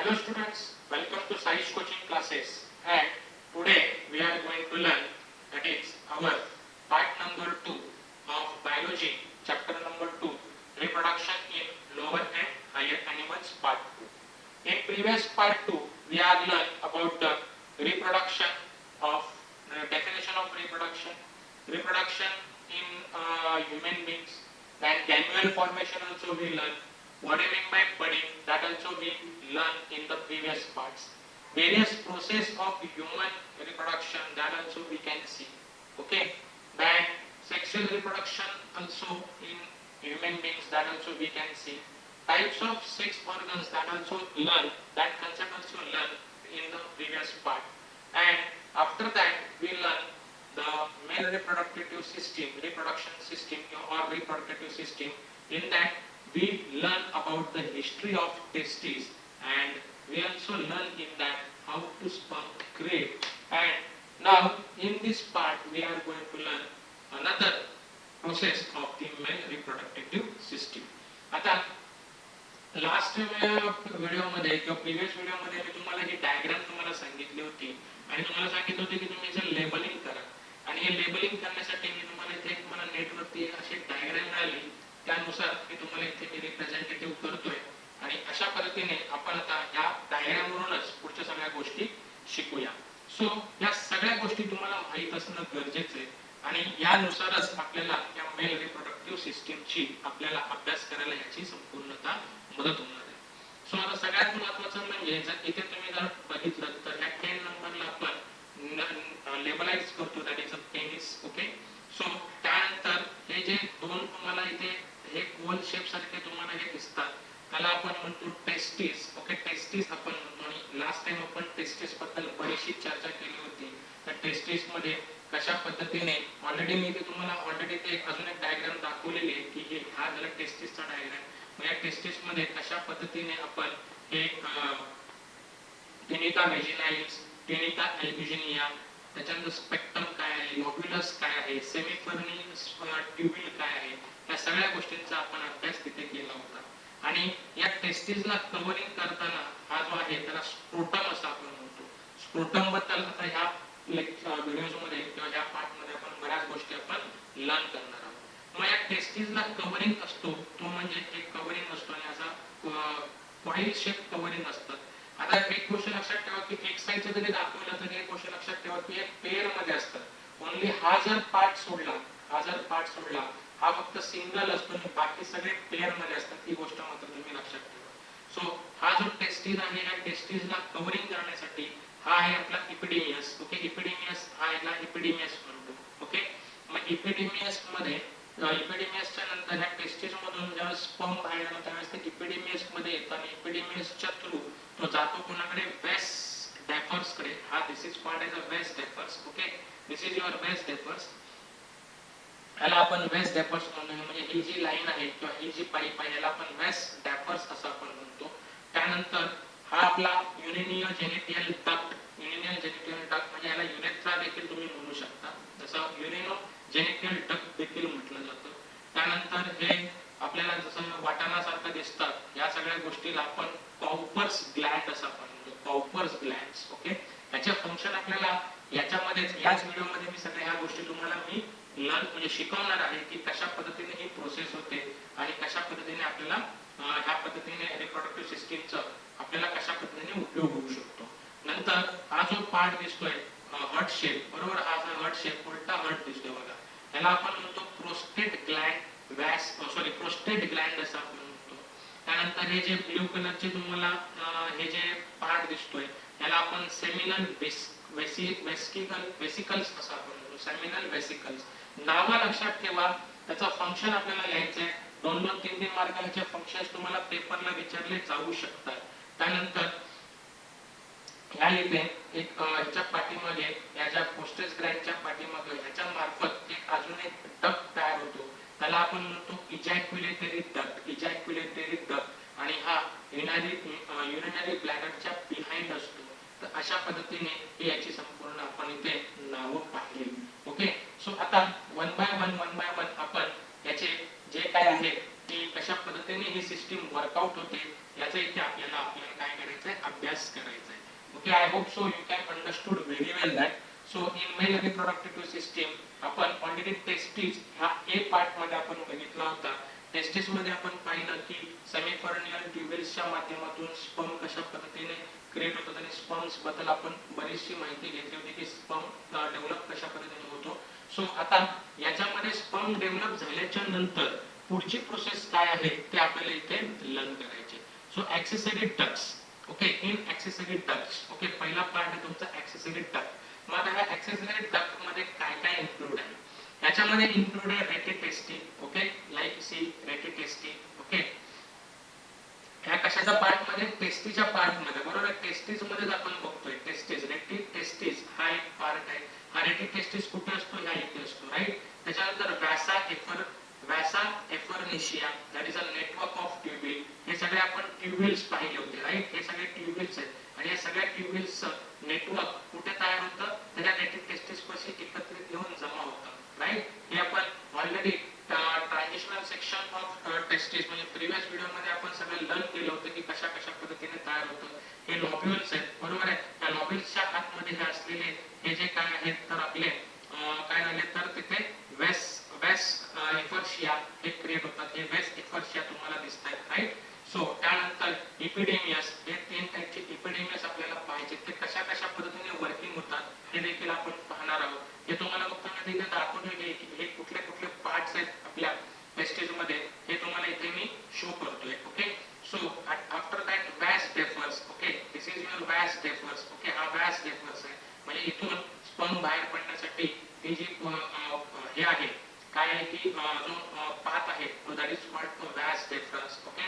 Hello students, welcome to Science Coaching Classes, and today we are going to learn, that is our part number 2 of biology, chapter number 2, reproduction in lower and higher animals, part 2. In previous part 2 we have learned about the reproduction of definition of reproduction in human beings, then gamete formation also we learn. What do you mean by budding? That also we learned in the previous parts. Various process of human reproduction, that also we can see. Okay. Then sexual reproduction also in human beings, that also we can see. Types of sex organs, that also learn. That concept also learn in the previous part. And after that we learn the male reproductive system, reproduction system or reproductive system. In that we learn about the history of testes, and we also learn in that how to sperm create. And now in this part we are going to learn another process of the male reproductive system. आता last video मध्ये किंवा previous video मध्ये मी तुम्हाला ही diagram तुम्हाला सांगितली होती आणि तुम्हाला सांगितलं होतं की तुम्ही याचं लेबलिंग करा. आणि हे लेबलिंग करण्यासाठी मी तुम्हाला इथे मला नेटवरती अशी डायग्राम मिळाली, त्यानुसार मी तुम्हाला इथे मी रिप्रेझेंटेटिव्ह करतोय. आणि अशा पद्धतीने आपण आता या डायग्रामवरूनच पुढच्या सगळ्या गोष्टी शिकूया. सो या सगळ्या गोष्टी तुम्हाला माहित असणं गरजेचं आहे आणि यानुसारच आपल्याला या मेल रिप्रोडक्टिव्ह सिस्टीमची आपल्याला अभ्यास करायला याची संपूर्णता मदत होणार आहे. सो आता सगळ्यात महत्त्वाचं म्हणजे जर इथे तुम्ही जर बघितलं तर या 10 नंबरला आपण लेबलाइज करतो, that is a penis. Okay. So त्यानंतर हे जे दोन तुम्हाला इथे हे ओव्हल शेप सारखे तुम्हाला हे दिसतात त्याला आपण म्हणतो टेस्टिस. ओके. टेस्टिस आपण म्हणतो. आणि लास्ट टाइम आपण टेस्टिस बद्दल बरीचशी चर्चा केली होती. तर टेस्टिस मध्ये कशा पद्धतीने ऑलरेडी मी ते तुम्हाला ऑलरेडी ते अजून एक डायग्राम दाखवलेली आहे की हे हा झाला टेस्टिसचा डायग्राम. मग या टेस्टिस मध्ये कशा पद्धतीने आपण हे टेनिका व्हेजिनालिस, टेनिका अल्बिजिनिया, त्याच्यानंतर स्पेक्ट्रम काय आहे, लोब्युलस काय आहे, सेमिफर्निस ट्यूब्युल काय आहे, या सगळ्या गोष्टींचा आपण अभ्यास तिथे केला होता. आणि या टेस्टिसला कव्हरिंग करताना हा जो आहे त्याला स्क्रोटम असं आपण म्हणतो. स्क्रोटम बद्दल आता ह्या व्हिडिओज मध्ये किंवा ह्या पार्ट मध्ये आपण बऱ्याच गोष्टी आपण लर्न करणार आहोत. मग या टेस्टिसला कव्हरिंग असतो तो म्हणजे एक कव्हरिंग असतो आणि असा कॉईल शेप कव्हरिंग असतं. आता एक गोष्ट लक्षात ठेवा की एक साइडचं जरी दाखवलं तरी एक गोष्ट लक्षात ठेवा की एक पेअर मध्ये असतं. ओन्ली हा जर पार्ट सोडला हा फक्त सिंगल असतो आणि बाकी सगळे पेअर मध्ये असतात. ही गोष्ट मात्र तुम्ही लक्षात ठेवा. सो हा जो टेस्टिस आहे या टेस्टिसला कव्हरिंग करण्यासाठी हा आहे आपला इपिडेमियस. ओके. इपिडेमियस हा याला इपिडेमियस म्हणतो. ओके. मग इपिडेमियस मध्ये इपिडेमियसच्या नंतर ह्या टेस्टिस मधून जेव्हा स्पर्म बाहेर येतो त्यावेळेस ते इपिडेमियस मध्ये येतं आणि इपिडेमियसच्या थ्रू तो जातो कोणाकडे, वेस डेफर्स कडे. हा दिस इज कॉल्ड एज अ वेस डेफर्स. ओके. दिस इज युअर वेस डेफर्स. याला आपण वेस डेफर्स म्हणतो. म्हणजे ही जी लाईन आहे किंवा ही जी पाईप आहे याला आपण वेस डेफर्स असं आपण म्हणतो. त्यानंतर हा आपला युरेनियो जेनिटल डक्ट. युरेनियो जेनिटल डक्ट म्हणजे याला युरेथ्रा देखील तुम्ही म्हणू शकता, जसं युरेनो जेनिटल डक्ट देखील म्हटलं जातं. त्यानंतर हे आपल्याला जसं वाटाणासारखं दिसतात या सगळ्या गोष्टीला आपण कॉपर्स ग्लँड असं आपण म्हणतो. Cowper's glands. ओके. याचे फंक्शन आपल्याला याच्यामध्येच याच व्हिडिओमध्ये मी सगळ्या ह्या गोष्टी तुम्हाला मी लर्न म्हणजे शिकवणार आहे की कशा पद्धतीने ही प्रोसेस होते आणि कशा पद्धतीने आपल्याला ह्या पद्धतीने रिप्रोडक्टिव्ह सिस्टीमचा आपल्याला कशा पद्धतीने उपयोग होऊ शकतो. नंतर हा जो पार्ट दिसतोय हर्ट शेप, बरोबर, हा जो हर्ट शेप उलटा हर्ट दिसतोय बघा, याला आपण म्हणतो प्रोस्टेट ग्लँड व्यास प्रोस्टेट ग्लँड असं आपण म्हणतो. त्यानंतर हे जे ब्ल्यू कलरचे तुम्हाला हे जे पार्ट दिसतोय याला आपण सेमिनल वेसिकल्स असं आपण म्हणतो. Seminal vesicles. नाव लक्षात ठेवा, त्याचं फंक्शन आपल्याला लिहायचं आहे. 2-3 मार्कांचे फंक्शन्स तुम्हाला पेपरला विचारले जाऊ शकतात. त्यानंतर ह्या इथे एक ह्याच्या पाठीमागे या ज्या पोस्टेज ग्लँडच्या पाठीमागे ह्याच्या मार्फत एक अजून एक डक्ट तयार होतो त्याला आपण म्हणतो इजॅक्युलेटरी डक्ट. Ejaculatory duct. आणि हा युरिनरी ब्लॅडरच्या बिहाइंड असतो. तर अशा पद्धतीने ही याची संपूर्ण आपण इथे नावं पाहिली. ओके. सो आता वन बाय वन आपण याचे जे काय आहे की कशा पद्धतीने ही सिस्टीम वर्कआउट होते याचा इथे आपल्याला काय करायचं आहे, अभ्यास Okay, I hope so you can understood very well that. So in male reproductive system आपण ऑलरेडी टेस्टिस हा ए पार्ट मध्ये आपण बघितला होता. टेस्टिस मध्ये आपण पाहिलं की सेमीफर्नियल ट्युबेल्सच्या माध्यमातून स्पर्म कशा पद्धतीने क्रिएट होतात आणि स्पर्म्स बद्दल आपण बरीचशी माहिती घेतली होती की स्पर्म डेव्हलप कशा पद्धतीने होतो. सो आता याच्यामध्ये स्पर्म डेव्हलप झाल्याच्या नंतर पुढची प्रोसेस काय आहे ते आपल्याला इथे लर्न करायचे. So accessory ducts. Okay, in accessory ducts. Okay, पहिला पार्ट आहे तुमचा ॲक्सेसरी डक्ट. मग आता ह्या ॲक्सेसरी डक्ट मध्ये काय काय इन्क्लूड आहे? याच्यामध्ये इन्क्लूड आहे rete testis. Okay, like see rete testis. Okay, ह्या कशाच्या पार्ट मध्ये? टेस्टीच्या पार्ट मध्ये. बरोबर, टेस्टीज मध्ये आपण बघतोय टेस्टीज. रेटिटेस्टीज हा एक पार्ट आहे. हा रेटिटेस्टीज कुठे असतो? ह्या इथे असतो, राईट. त्याच्यानंतर vasa efferentia, that is a network of tubule. हे सगळे आपण ट्युबिल्स पाहिले होते, राईट. हे सगळे ट्युबिल्स आहेत आणि या सगळ्या ट्युबिल्सचं नेटवर्क कुठे तयार होतं? त्याच्या रेटिटेस्टीस पाशी एकत्रित येऊन जमा होतं, राईट. हे आपण ऑलरेडी ट्रान्झिशनल सेक्शन ऑफ टेस्टिस म्हणजे प्रिव्हियस व्हिडिओ मध्ये आपण सगळं लर्न केलं होतं की कशा कशा पद्धतीने तयार होतं. हे लॉब्युल्स आहेत, बरोबर आहे. त्या लॉब्युल्सच्या आतमध्ये हे असलेले हे जे काय आहेत तर आपले काय झाले तर तिथे वेस एफर्शिया हे क्रिएट होतात. हे वेस एफर्शिया तुम्हाला दिसत आहेत, राईट. सो त्यानंतर इपिडेमियस. हे 3 टाइपचे इपिडेमियस आपल्याला पाहिजे. ते कशा कशा पद्धतीने वर्किंग होतात हे देखील आपण पाहणार आहोत. हे तुम्हाला बघताना इथे दाखवलेले हे कुठले कुठले पार्ट्स आहेत आपल्या टेस्टिस मध्ये हे तुम्हाला इथे मी शो करतोय. Okay, so after that vas deferens. Okay, this is your vas deferens. Okay, हा व्यास डेफर्स आहे म्हणजे इथून स्पर्म बाहेर पडण्यासाठी ही जी हे आहे काय आहे की जो पाथ आहे तो that is called vas deferens. Okay,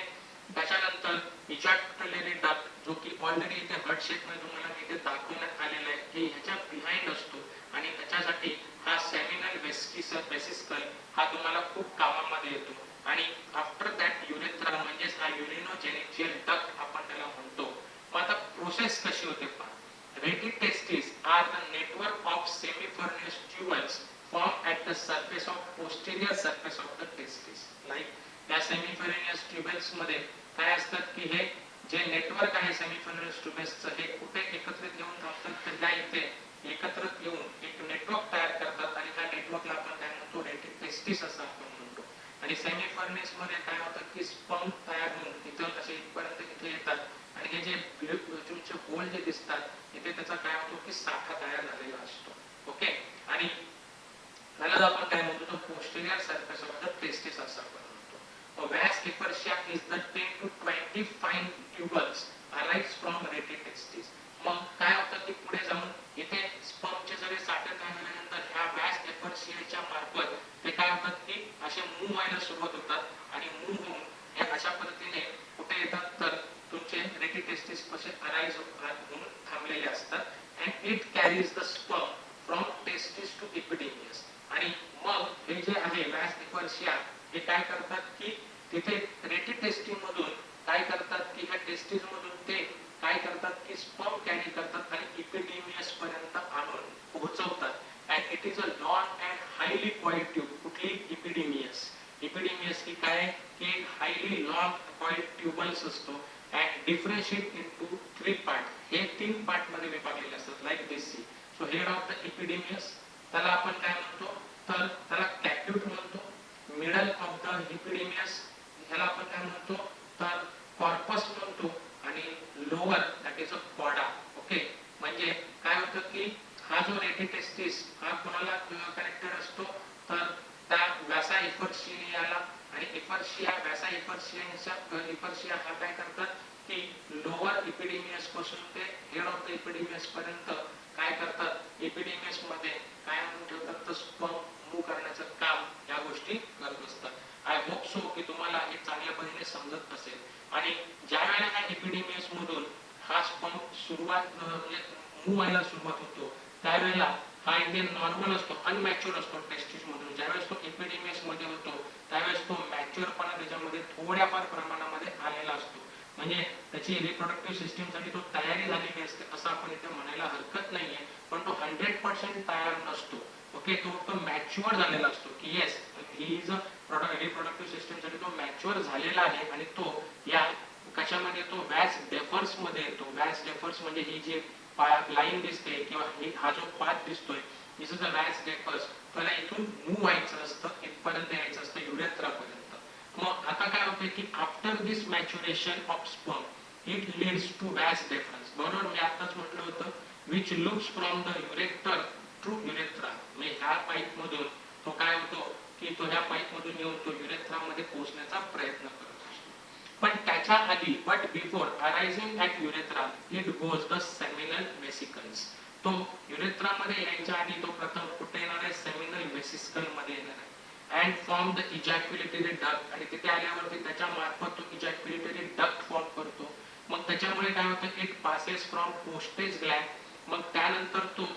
त्याच्यानंतर इजॅक्युलेटरी डक्ट जो की ऑलरेडी इथे हार्ट शेप मध्ये तुम्हाला इथे दाखवण्यात आलेला आहे की ह्याच्या बिहाइंड असतो आणि त्याच्यासाठी हा सेमिनल वेसिकल हा तुम्हाला खूप कामामध्ये येतो. आणि आफ्टर दॅट युरेथ्रा म्हणजे हा युरिनोजेनिक्शियल डक्ट आपण त्याला म्हणतो. मग आता प्रोसेस कशी होते पहा. Rete testis are the network of seminiferous tubules formed at the surface of posterior surface of the testis. Like या सेमीफर्नियस ट्युबल्स मध्ये काय असतात की हे जे नेटवर्क आहे सेमीफर्नियस ट्युबल्सचं हे कुठे एकत्रित येऊन थांबतात तर त्या इथे एकत्रित येऊन एक नेटवर्क तयार करतात आणि त्या नेटवर्कला आपण काय म्हणतो? रेटिटेस्टिस असं आपण म्हणतो. आणि सेमीफर्नियस मध्ये काय होतं की स्पर्म तयार होऊन इथं असे इथपर्यंत इथे येतात आणि हे जे तुमचे होल जे दिसतात इथे त्याचा काय होतो की साठा तयार झालेला असतो. ओके, आणि त्याला आपण काय म्हणतो? Posterior surface of the testis असं आपण म्हणतो. Vasa efferentia is the 10 to 20 fine tubules arrives from rete testis. मग काय होतं की पुढे जाऊन इथे स्पर्मचे सगळे साठे तयार झाल्यानंतर ह्या व्यास एफर्शियाच्या मार्फत ते काय होतात की असे मूव्ह व्हायला सुरुवात होतात आणि मूव्ह होऊन हे अशा पद्धतीने कुठे येतात तर तुमचे रेटिटेस्टिस पाशी अराइव्ह होऊन थांबलेले असतात. And it carries the sperm from testis to epididymis. आणि मग हे जे आहे व्यास एफर्शिया हे काय करतात की तिथे रेटिटेस्टिस मधून काय करतात की ह्या टेस्टिस मधून ते काय करतात की स्पर्म कॅरी करतात आणि इपिडेमियस पर्यंत आणून पोहोचवतात. And it is a long and highly coiled tube. कुठली? इपिडेमियस. इपिडेमियस ही काय की हायली लॉंग कॉइल्ड ट्यूबल्स असतो. And differentiate into 3 part. हे 3 पार्ट मध्ये विभागलेले असतात like this. So head of the epididymis त्याला आपण काय म्हणतो तर त्याला कॅप्यूट म्हणतो. मिडल ऑफ द इपिडेमियस ह्याला आपण काय म्हणतो तर कॉर्पस म्हणतो. आणि lower that is a coda. Okay, म्हणजे काय होतं की हा जो रेटिटेस्टिस हा कोणाला कनेक्टेड असतो तर त्या व्यासा एफर्शियाला. आणि व्यासा एफर्शिया हा काय करतात की लोअर इपिडेमियस पासून ते हेड ऑफ द इपिडेमियस पर्यंत काय करतात? इपिडेमियस मध्ये काय म्हणून ठेवतात तर स्पर्म मूव्ह करण्याचं काम या गोष्टी करत असतात. आय होप सो की तुम्हाला हे चांगल्या पद्धतीने समजत असेल. आणि ज्या वेळेला ह्या इपिडेमियस मधून हा स्पर्म सुरुवात म्हणजे मूव्ह व्हायला सुरुवात होतो त्यावेळेला हा इथे नॉर्मल असतो, अनमॅच्युअर असतो टेस्टिस मधून. ज्यावेळेस तो इपिडेमियस मध्ये होतो त्यावेळेस तो मॅच्युअरपणा त्याच्यामध्ये थोड्याफार प्रमाणामध्ये आलेला असतो. म्हणजे त्याची रिप्रोडक्टिव्ह सिस्टीम साठी तो तयारी झालेली असते असं आपण इथे म्हणायला हरकत नाहीये. पण तो 100% तयार नसतो. ओके, तो मॅच्युअर झालेला असतो की yes he is a reproductive system साठी तो मॅच्युअर झालेला आहे. आणि तो या कशामध्ये तो व्यास डेफर्स मध्ये येतो. व्यास डेफर्स म्हणजे ही जी लाईन दिसते किंवा हा जो पाथ दिसतोय दिस इज अ व्हॅस डेफर्स, त्याला इथून मूव्ह व्हायचं असतं, इथपर्यंत यायचं असतं युरेथ्रापर्यंत. मग आता काय होतं की after this maturation of sperm it leads to vas deferens. बरोबर, मी आताच म्हटलं होतं which looks from the ureter to urethra. म्हणजे ह्या पाईप मधून तो काय होतो की तो ह्या पाईप मधून येऊन तो युरेथ्रामध्ये पोहोचण्याचा प्रयत्न करत असतो. पण त्याच्या आधी but before arising at urethra it goes the seminal vesicles. तो युरेथ्रामध्ये यायच्या आधी तो प्रथम कुठे येणार आहे, सेमिनल वेसिकल मध्ये येणार आहे. And form the ejaculatory duct, आणि तिथे आल्यावरती त्याच्या मार्फत तो इजॅक्युलेटरी डक्ट फॉर्म करतो. मग त्याच्यामुळे काय होतं, इट पासेस फ्रॉम पोस्टेज ग्लॅन्ड. मग त्यानंतर तो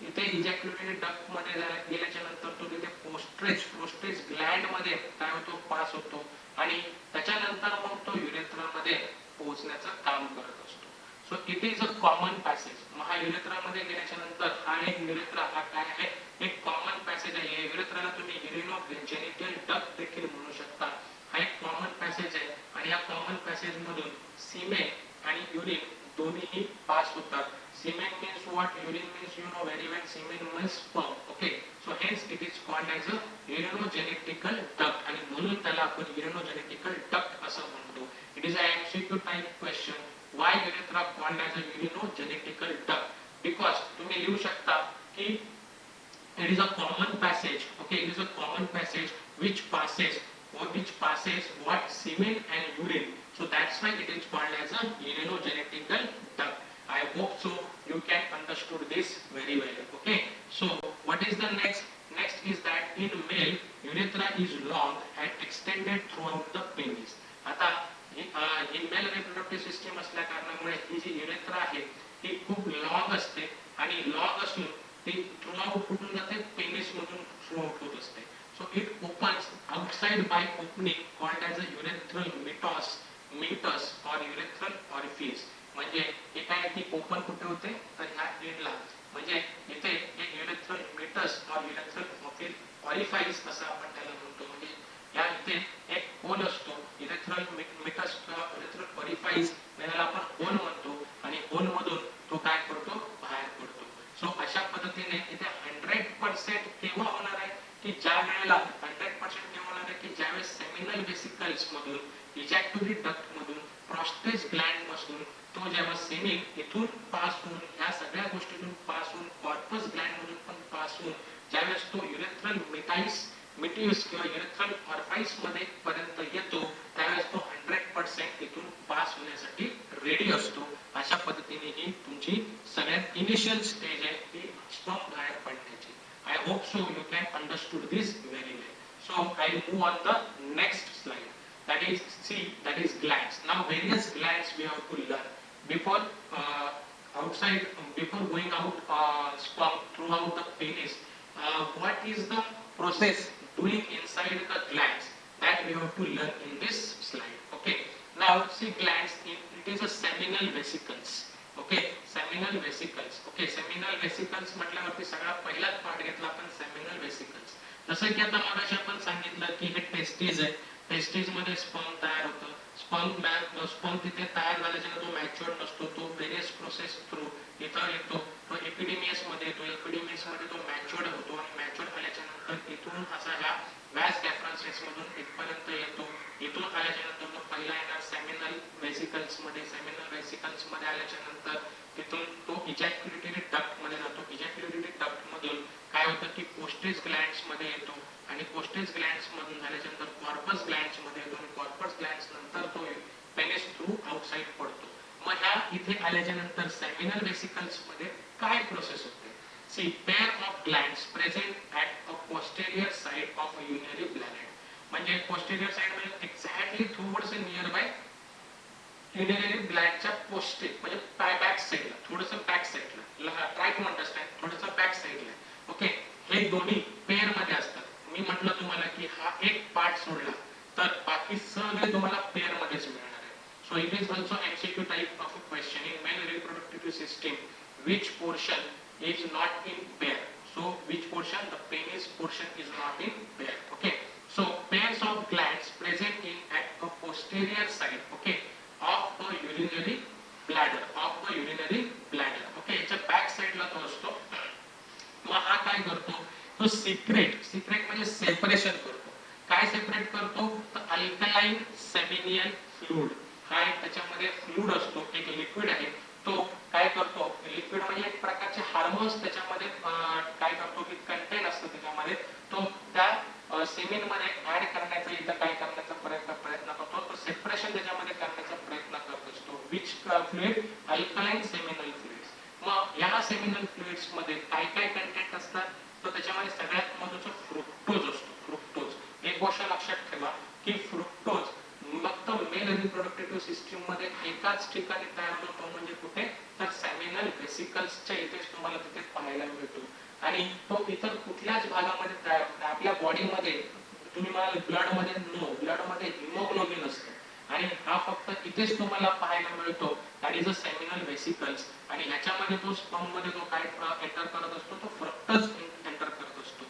इथे इजॅक्युलेटरी डक्ट मध्ये गेल्याच्या नंतर तो तिथे प्रोस्टेज ग्लॅन्ड मध्ये काय होतो, पास होतो आणि त्याच्यानंतर मग तो युरेथ्रामध्ये पोहोचण्याचं काम करत असतो. So it is a common passage. मग हा युरेथ्रामध्ये गेल्याच्या नंतर हा एक युरेथ्रा हा काय आहे, एक कॉमन पॅसेज आहे. या युरेथ्राला तुम्ही युरिनोजेनिटल डक्ट देखील म्हणू शकता. हा एक कॉमन पॅसेज आहे आणि या कॉमन पॅसेज मधून सीमेन आणि युरिन दोन्हीही पास होतात. सीमेन means what? Urine means you know very well. Semen means sperm. Okay. So hence it is called as a urinogenital duct आणि म्हणून त्याला आपण urinogenital duct असं म्हणतो. It is a MCQ type question. Why urethra called as a urinogenital duct? Because तुम्ही लिहू शकता की it is a common passage. Okay, it is a common passage which passes what, semen and urine. So that's why it is called as a urinogenital duct. I hope so you can understood this very well. Okay, so what is the next? Next is that in male urethra is long and extended throughout the penis. आता ही male reproductive system असल्या कारणामुळे ही जी urethra आहे ही खूप long असते आणि long असून ती throughout कुठून जाते, पेनिस मधून थ्रूआउट होत असते. So it opens outside by opening called as a urethral meatus और युरेथ्रल ऑरिफिस. म्हणजे हे काय की ओपन कुठे होते तर ह्या एंडला, म्हणजे इथे एक युरेथ्रल मिटस और युरेथ्रल ऑरिफाइस असं आपण त्याला म्हणतो. म्हणजे या इथे एक होल असतो, युरेथ्रल मिटस किंवा युरेथ्रल ऑरिफाइस याला आपण होल म्हणतो आणि होल मधून तो काय करतो, बाहेर पडतो. सो अशा पद्धतीने इथे 100% केव्हा होणार आहे की ज्या वेळेला 100% केव्हा होणार आहे की ज्यावेळेस सेमिनल वेसिकल्स मधून, इजॅक्युलेटरी डक्ट मधून, प्रोस्टेज ग्लॅन्ड मधून तो जेव्हा सेमिन इथून पास होऊन ह्या सगळ्या गोष्टीतून पास होऊन कॉर्पस ग्लॅन्ड मधून पण पास होऊन ज्यावेळेस तो युरेथ्रल मिटियस किंवा युरेथ्रल ऑरिफाइस मध्ये पर्यंत येतो त्यावेळेस तो 100% इथून पास होण्यासाठी रेडी असतो. अशा पद्धतीने ही तुमची सगळ्यात इनिशियल स्टेज आहे ती स्पर्म बाहेर पडण्याची. I hope so you can understood this very well. So I move on the next slide. That is that is glands. Now various glands we have to learn before before going out sperm throughout the penis. What is the process doing inside the glands that we have to learn in this slide. Okay, now see glands, it is a seminal vesicles. Okay, seminal vesicles. Okay, seminal vesicles म्हटल्यावरती सगळा पहिलाच part घेतला आपण seminal vesicles. जसं की आता मगाशी आपण सांगितलं की हे टेस्टिस आहे, टेस्टिस मध्ये स्पर्म तयार होतं. स्पर्म तिथे तयार झाल्याच्या तो मॅच्युअर्ड नसतो, तो वेरियस प्रोसेस थ्रू इथं येतो, तो एपिडिमियस मध्ये येतो, एपिडिमियस मध्ये तो मॅच्युअर्ड होतो आणि मॅच्युअर्ड आल्याच्या नंतर इथून असा ह्या व्हॅस डेफरन्सेस मधून इथपर्यंत येतो. इथून आल्याच्या नंतर तो पहिला येणार सेमिनल वेसिकल्स मध्ये, सेमिनल वेसिकल्स मध्ये आल्याच्या नंतर तिथून तो इजॅक्युलेटरी डक्ट मध्ये जातो. इजॅक्युलेटरी डक्ट मधून काय होतं की पोस्टेज ग्लॅन्ड्स मध्ये येतो आणि पोस्टेज ग्लॅन्ड्स मधून झाल्याच्या नंतर कॉर्पस ग्लॅन्ड्स मध्ये येतो आणि कॉर्पस ग्लॅन्ड्स नंतर तो पेनिस थ्रू आउटसाइड पडतो. मग ह्या इथे आल्याच्या नंतर सेमिनल वेसिकल्स मध्ये काय प्रोसेस होते. See pair of glands present at a posterior side of a urinary bladder. म्हणजे पोस्टेरियर साइड म्हणजे एक्झॅक्टली थोडस नियर बाय युरिनरी ब्लॅडरच्या पोस्टेज म्हणजे बॅक साइडला, थोडंसं बॅक साइडला, ट्राय टू अंडरस्टँड, थोडंसं बॅक साइडला. ओके, हे दोन्ही पेअर मध्ये असतात. मी म्हटलं तुम्हाला की हा एक पार्ट सोडला तर बाकी सगळे तुम्हाला पेअर मध्येच मिळणार आहे. So it is also MCQ type of a question in male reproductive system which portion is not in pair. So which portion? The penis portion is not in pair. Okay, so pairs of glands present in at a posterior side, okay, of a urinary bladder, of a urinary bladder. Okay, याच्या तो secret म्हणजे separation करतो. काय separate करतो? तर alkaline सेमिनियल fluid हा एक त्याच्यामध्ये फ्लूइड असतो, एक लिक्विड आहे. तो काय करतो? लिक्विड म्हणजे एक प्रकारचे हार्मोन्स त्याच्यामध्ये काय करतो की कंटेन असतो त्याच्यामध्ये, तो त्या सेमिन मध्ये ऍड करण्याचा इथं काय करण्याचा प्रयत्न करतो, तो सेपरेशन त्याच्यामध्ये करण्याचा प्रयत्न करत असतो. Which fluid? Alkaline seminal fluids. मग या सेमिनल फ्लुइड्स मध्ये काय काय कंटेंट असतात? तर त्याच्यामध्ये सगळ्यात महत्त्वाचं फ्रुक्टोज असतो. फ्रुक्टोज एक गोष्ट लक्षात ठेवा की फ्रुक्टोज फक्त मेल रिप्रोडक्टिव्ह सिस्टीम मध्ये एकाच ठिकाणी तयार होतो, म्हणजे कुठे? तर सेमिनल वेसिकल्सच्या इथेच तुम्हाला तिथे पाहायला मिळतो. आणि तो इतर कुठल्याच भागामध्ये तयार होत नाही. आपल्या बॉडीमध्ये तुम्ही म्हणाल ब्लड मध्ये, नो, ब्लड मध्ये हिमोग्लोबिन असतं आणि हा फक्त इथेच तुम्हाला पाहायला मिळतो. That is a seminal vesicles. आणि ह्याच्यामध्ये तो स्पर्म मध्ये जो काय एंटर करत असतो, तो फ्रक्टस एंटर करत असतो.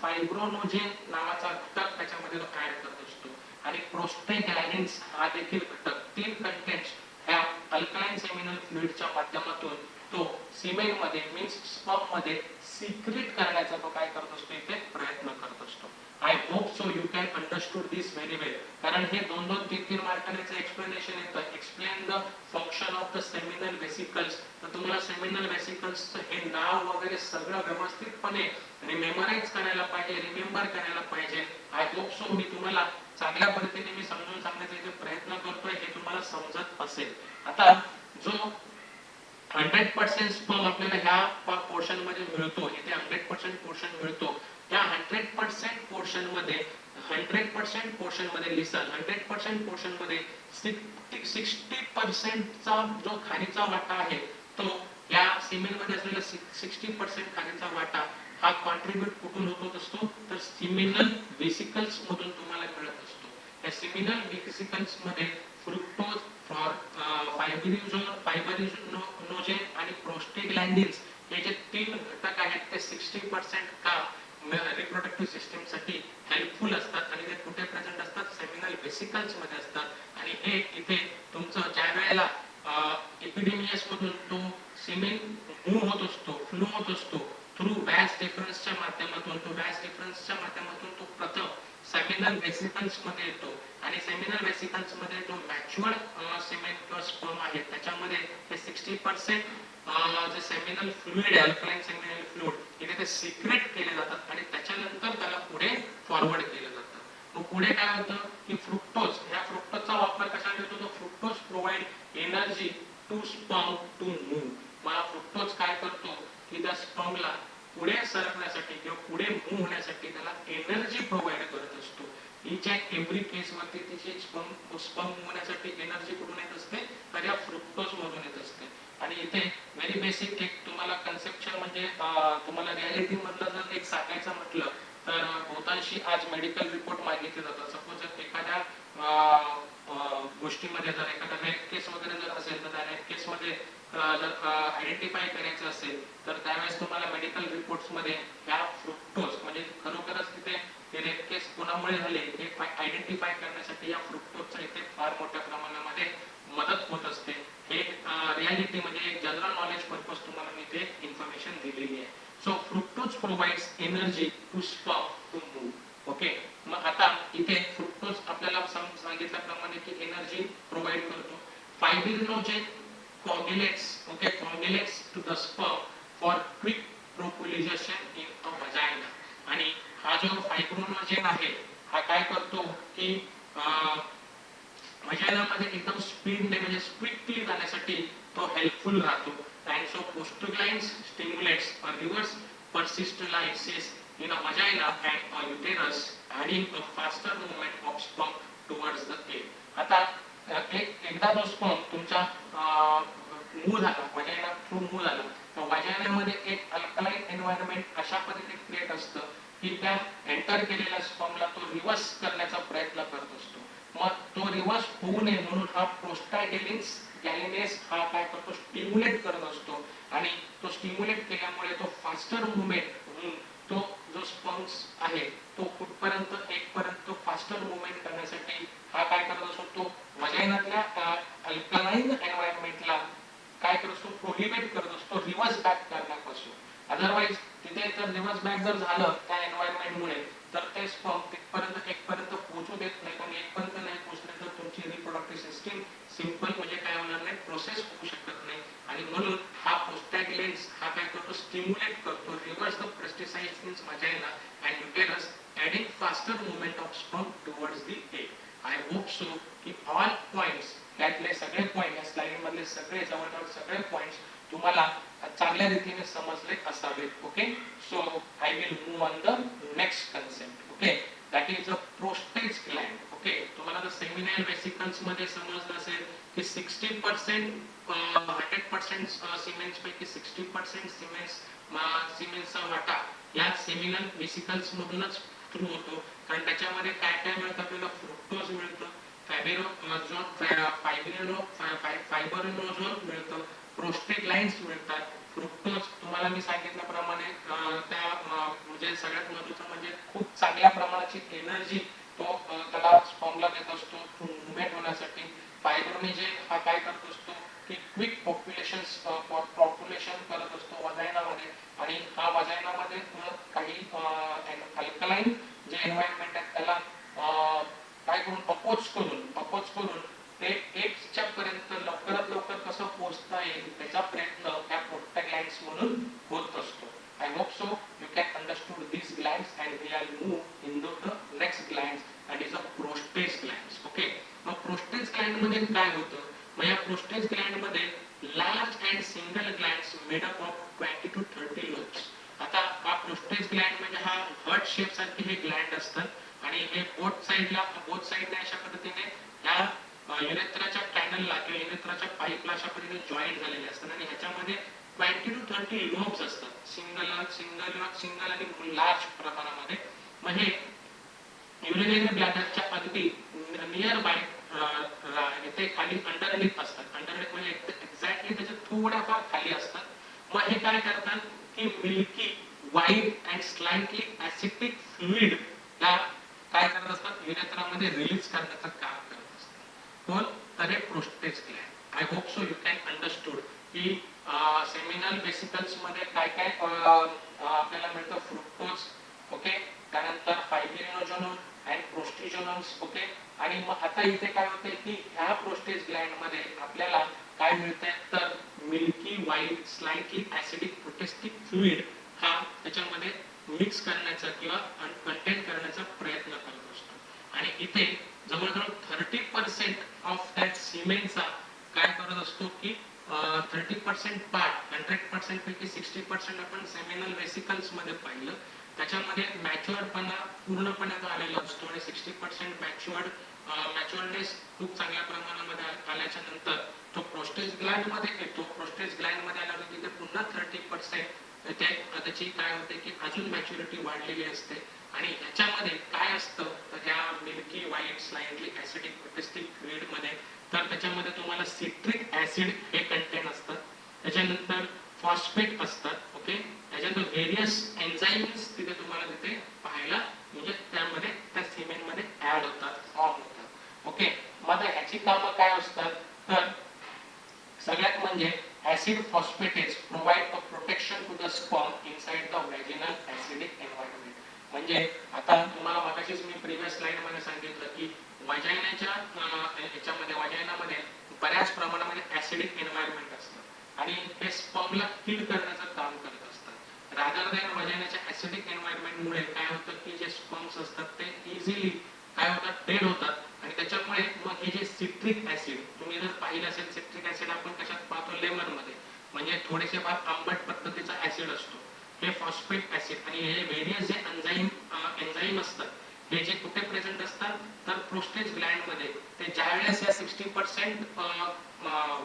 फायब्रोनोजेन नावाचा घटक त्याच्यामध्ये तो ऍड करत असतो. आणि प्रोस्टेग्लॅंडिन्स हा देखील घटक, तीन कंटेंट्स ह्या अल्कलाइन सेमिनल फ्लुइडच्या माध्यमातून तो सिमेन मध्ये मीन्स स्पर्म मध्ये सिक्रेट करण्याचा तो काय करत असतो, इथे प्रयत्न करत असतो. I hope so you can understood this very well. कारण हे 2-2, 3-3 मार्कांचं एक्सप्लेनेशन येतं. Explain the function of the seminal vesicles. तर तुम्हाला सेमिनल वेसिकल्सचं हे नाव वगैरे सगळं व्यवस्थितपणे रिमेमराइज करायला पाहिजे, रिमेंबर करायला पाहिजे. आय होप सो मी तुम्हाला चांगल्या पद्धतीने मी समजून सांगण्याचा इथे प्रयत्न करतोय, हे तुम्हाला समजत असेल. आता जो 100% स्पर्म आपल्याला ह्या पोर्शन मध्ये मिळतो, इथे 100% पोर्शन मिळतो. त्या 100% पोर्शन मध्ये 100% पोर्शन मध्ये लिसन 100% पोर्शन मध्ये 60% चा जो खालीचा वाटा आहे, तो या सिमेन मध्ये असलेला 60% खालीचा वाटा हा कॉन्ट्रीब्यूट कुठून होत असतो, तर सिमिनल वेसिकल्स मधून तुम्हाला मिळत असतो. या सिमिनल वेसिकल्स मध्ये फ्रुक्टोज, फायब्रिनोजेन आणि प्रोस्टेग्लॅंडिन्स हे जे तीन घटक आहेत, ते 60% का रिप्रोडक्टिव्ह सिस्टीम साठी हेल्पफुल असतात. आणि ते कुठे प्रेझेंट असतात? सेमिनल वेसिकल्स मध्ये असतात. आणि हे इथे तुमचं ज्या वेळेला एपिडेमियस मधून तो सिमेन मूव्ह होत असतो, फ्लो होत असतो थ्रू वॅस डिफरन्सच्या माध्यमातून, तो वॅस डिफरन्सच्या माध्यमातून तो प्रथम सेमिनल वेसिकल्स मध्ये येतो. आणि सेमिनल वेसिकल्स मध्ये जो मॅच्युअर्ड सिमेन किंवा स्पर्म आहे, त्याच्यामध्ये हे 60% जे सेमिनल फ्लुइड आहे, अल्कलाइन सेमिनल फ्लुइड, इथे ते सिक्रेट केले जातात आणि त्याच्यानंतर त्याला पुढे फॉरवर्ड केलं जातं. मग पुढे काय होतं की फ्रुक्टोज, ह्या फ्रुक्टोजचा वापर कशाला होतो? तो fructose provide energy to sperm to move. मला फ्रुक्टोज काय करतो की त्या स्पर्मला पुढे सरकण्यासाठी किंवा पुढे मूव्ह होण्यासाठी त्याला एनर्जी प्रोव्हाइड करत असतो. इच अँड एव्हरी केस मध्ये तिची स्पर्म होण्यासाठी एनर्जी कुठून येत असते? तर या फ्रुक्टोज मधून येत असते. आणि इथे व्हेरी बेसिक एक तुम्हाला कन्सेप्शन म्हणजे तुम्हाला रियालिटी मधलं जर एक सांगायचं म्हटलं तर बहुतांशी आज मेडिकल रिपोर्ट मागितले जातात. सपोज जर एखाद्या गोष्टीमध्ये जर एखादा रेप केस वगैरे जर असेल, तर त्या रेप केस मध्ये जर आयडेंटिफाय करायचं असेल, तर त्यावेळेस तुम्हाला मेडिकल रिपोर्ट्स मध्ये ह्या फ्रुक्टोज म्हणजे खरोखरच तिथे ते रेप केस कोणामुळे झाले हे आयडेंटिफाय करण्यासाठी या फ्रुक्टोजचा इथे फार मोठ्या प्रमाणामध्ये मदत होत असते. हे रियालिटी म्हणजे एक जनरल नॉलेज पर्पज तुम्हाला मी इथे इन्फॉर्मेशन दिलेली आहे. So fructose provides energy to sperm to move. Okay. मग आता इथे फ्रुक्टोज आपल्याला सांगितल्याप्रमाणे की एनर्जी प्रोव्हाइड करतो. Fibrinogen coagulates, okay, coagulates to the sperm for quick propulsion in a vagina. आणि हा जो फायब्रोनोजेन आहे, हा काय करतो की वजायनामध्ये एकदम स्पीडने म्हणजे क्विकली जाण्यासाठी तो हेल्पफुल राहतो. And so prostaglands stimulates a reverse peristalsis in a vagina and a uterus, adding a faster movement of sperm towards the egg. आता एकदा जो स्पर्म तुमच्या मूव्ह झाला, वजायना थ्रू मूव्ह झाला, तर वजायनामध्ये एक अल्कलाइन एन्व्हायरमेंट अशा पद्धतीने क्रिएट असतं की त्या एंटर केलेल्या स्पर्मला तो रिव्हर्स करण्याचा प्रयत्न करत असतो. मग तो रिव्हर्स होऊ नये म्हणून हा प्रोस्टाग्लॅंडिन्स हा काय करतो? स्टिम्युलेट करत असतो. आणि तो स्टिम्युलेट केल्यामुळे तो फास्टर मुवमेंट होऊन तो जो स्पर्म्स आहे तो कुठपर्यंत एकपर्यंत फास्टर मुवमेंट करण्यासाठी हा काय करत असतो? तो वजायनातल्या अल्कलाइन एन्व्हायरमेंटला काय करत असतो? प्रोहिबिट करत असतो रिव्हर्स बॅक करण्यापासून. अदरवाईज तिथे जर रिव्हर्स बॅक जर झालं त्या एन्व्हायरमेंटमुळे तर ते स्पर्म तिथपर्यंत एकपर्यंत पोहोचू देत नाही, पण एकपर्यंत नाही पोहोचले तर तुमची रिप्रोडक्टिव्ह सिस्टीम सिंपल म्हणजे काय होणार नाही, प्रोसेस होऊ शकत नाही. आणि म्हणून हा प्रोस्टॅग्लॅंड्स हा काय करतो, स्टिम्युलेट करतो, reverse the peristalsis vagina and uterus, adding faster movement of sperm towards the egg. I hope so की ऑल पॉइंट्स, त्यातले सगळे पॉइंट या स्लाइड मधले सगळे जवळजवळ सगळे पॉइंट्स तुम्हाला चांगल्या रीतीने समजले असावेत. Okay, so I will move on the next concept. Okay, that is a prostate gland. Okay, तुम्हाला जर सेमिनल वेसिकल्स मध्ये समजलं असेल की 60% 100% सिमेंट्स पैकी 60% सिमेंट्सचा वाटा या सेमिनल वेसिकल्स मधूनच थ्रू होतो. कारण त्याच्यामध्ये काय काय मिळतं आपल्याला, फ्रुक्टोज मिळतं, फायब्रिनोजोल मिळतं, प्रोस्टेग्लॅंड्स मिळतात. फ्रुक्टोज तुम्हाला मी सांगितल्याप्रमाणे त्या म्हणजे सगळ्यात महत्त्वाचं म्हणजे खूप चांगल्या प्रमाणाची एनर्जी तो त्याला स्पर्मला देत असतो मूवमेंट होण्यासाठी. फायब्रोनिजेन हा काय करत असतो की क्विक पॉप्युलेशन करत असतो वजायनामध्ये, आणि हा वजायनामध्ये काही अल्कलाईन जे एन्व्हायरमेंट आहे त्याला काय करून अपोज करून ते एग्सच्या पर्यंत लवकरात लवकर कसं पोहोचता येईल त्याचा प्रयत्न त्या प्रोस्टॅग्लॅंड्स म्हणून होत असतो. I hope so you can understood this glands and we are move in the next glands that is a prostate glands. Okay, मग प्रोस्टेज ग्लँड मध्ये काय होतं, मग या प्रोस्टेज ग्लँड मध्ये large and single glands made up of 20 to 30 lobes. आता हा प्रोस्टेज Gland म्हणजे हा हर्ट शेप सारखे हे ग्लँड असतात आणि हे बोथ साइडने अशा पद्धतीने या युरेथ्राच्या कॅनलला किंवा युरेथ्राच्या पाईपला अशा पद्धतीने जॉईंट झालेले असतात आणि ह्याच्यामध्ये 20 to 30 लोब्स असतात, सिंगल आणि लार्ज प्रमाणामध्ये. मग हे युरिनरी ब्लॅडरच्या अगदी नियर बाय इथे खाली अंडरनेथ असतात. अंडरनेथ म्हणजे एक्झॅक्टली त्याच्या थोड्याफार खाली असतात. मग हे काय करतात की milky white and slightly acidic fluid या काय करत असतात, युरेथ्रामध्ये रिलीज करण्याचं काम करत असतात. कोण, तर हे prostate gland. I hope so you can understood की सेमिनल वेसिकल्स मध्ये काय काय आपल्याला मिळतं, फ्रुक्टोज. ओके, त्यानंतर फायब्रिनोजोनल अँड प्रोस्टिजोनल्स. ओके, आणि मग आता इथे काय होते की ह्या प्रोस्टेज ग्लँड मध्ये आपल्याला काय मिळतंय तर milky white slightly acidic prostatic fluid हा त्याच्यामध्ये मिक्स करण्याचा किंवा कंटेन करण्याचा प्रयत्न करत असतो. आणि इथे जवळजवळ 30% ऑफ दॅट सिमेंटचा काय करत असतो की 30% पार्ट 100% पैकी 60% आपण सेमिनल वेसिकल्स मध्ये पाहिलं, त्याच्यामध्ये मॅच्युअर्डपणा पूर्णपणे आलेला असतो आणि 60% मॅच्युअर्डनेस खूप चांगल्या प्रमाणामध्ये आल्याच्या नंतर तो प्रोस्टेज ग्लँड मध्ये येतो. प्रोस्टेज ग्लँड मध्ये आल्यानंतर तिथे पुन्हा 30% त्याची काय होते की अजून मॅच्युरिटी वाढलेली असते. आणि ह्याच्यामध्ये काय असतं तर ह्या milky white slightly acidic prostatic fluid मध्ये तर त्याच्यामध्ये तुम्हाला सिट्रिक ऍसिड हे कंटेन असतात, त्याच्यानंतर फॉस्फेट असतात. ओके, त्याच्यानंतर व्हेरियस एन्झाईम्स तिथे तुम्हाला तिथे पाहायला म्हणजे त्यामध्ये त्या सिमेंटमध्ये ऍड होतात, फॉर्म होतात. ओके, मग ह्याची कामं काय असतात तर सगळ्यात म्हणजे acid phosphatase provide a protection to the sperm inside the vaginal acidic environment. म्हणजे आता तुम्हाला मगाशीच मी प्रिव्हियस स्लाइड मध्ये सांगितलं की वजायनाच्या ह्याच्यामध्ये वजायनामध्ये बऱ्याच प्रमाणामध्ये ऍसिडिक एन्व्हायरमेंट असतं आणि हे स्पर्मला किल करण्याचं काम करत असतात. रादर दॅन वजायनाच्या ऍसिडिक एन्व्हायरमेंटमुळे काय होतं की जे स्पर्म्स असतात ते इझिली काय होतात, डेड होतात. आणि त्याच्यामुळे मग हे जे सिट्रिक ऍसिड तुम्ही जर पाहिलं असेल, सिट्रिक ऍसिड आपण कशात पाहतो, लेमन मध्ये, म्हणजे थोडेसे फार आंबट पद्धतीचा ऍसिड असतो. हे फॉस्फेट ऍसिड आणि हे व्हेरियस जे एन्झाईम असतात हे जे कुठे प्रेझेंट असतात तर प्रोस्टेज ग्लँड मध्ये. ते ज्यावेळेस या 60%